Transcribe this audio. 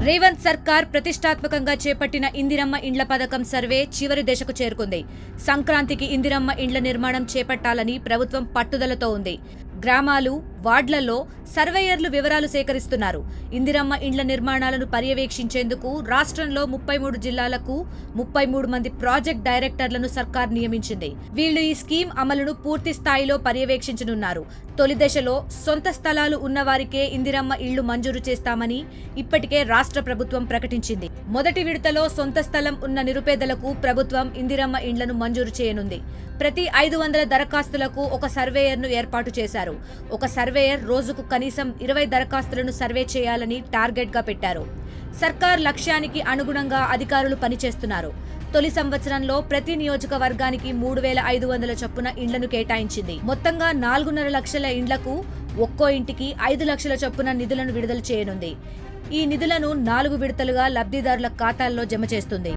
రేవంత్ సర్కార్ ప్రతిష్టాత్మకంగా చేపట్టిన ఇందిరమ్మ ఇండ్ల పథకం సర్వే చివరి దశకు చేరుకుంది. సంక్రాంతికి ఇందిరమ్మ ఇండ్ల నిర్మాణం చేపట్టాలని ప్రభుత్వం పట్టుదలతో ఉంది. గ్రామాలు, వార్డులలో సర్వేయర్లు వివరాలు సేకరిస్తున్నారు. ఇందిరమ్మ ఇండ్ల నిర్మాణాలను పర్యవేక్షించేందుకు రాష్ట్రంలో 33 జిల్లాలకు 33 మంది ప్రాజెక్ట్ డైరెక్టర్లను సర్కార్ నియమించింది. వీళ్లు ఈ స్కీమ్ అమలును పూర్తి స్థాయిలో పర్యవేక్షించనున్నారు. తొలి దశలో సొంత స్థలాలు ఉన్నవారికే ఇందిరమ్మ ఇళ్లు మంజూరు చేస్తామని ఇప్పటికే రాష్ట్ర ప్రభుత్వం ప్రకటించింది. మొదటి విడతలో సొంత స్థలం ఉన్న నిరుపేదలకు ప్రభుత్వం ఇందిరమ్మ ఇండ్లను మంజూరు చేయనుంది. ప్రతి 500 దరఖాస్తులకు ఒక సర్వేయర్ను ఏర్పాటు చేశారు. ఒక సర్వేయర్ రోజుకు కనీసం 20 దరఖాస్తులను సర్వే చేయాలని టార్గెట్గా పెట్టారు. సర్కార్ లక్ష్యానికి అనుగుణంగా అధికారులు పనిచేస్తున్నారు. తొలి సంవత్సరంలో ప్రతి నియోజకవర్గానికి 3,500 చొప్పున ఇండ్లను కేటాయించింది. మొత్తంగా 4.5 లక్షల ఇండ్లకు ఒక్కో ఇంటికి 5 లక్షల చొప్పున నిధులను విడుదల చేయనుంది. ఈ నిధులను 4 విడతలుగా లబ్ధిదారుల ఖాతాల్లో జమ చేస్తుంది.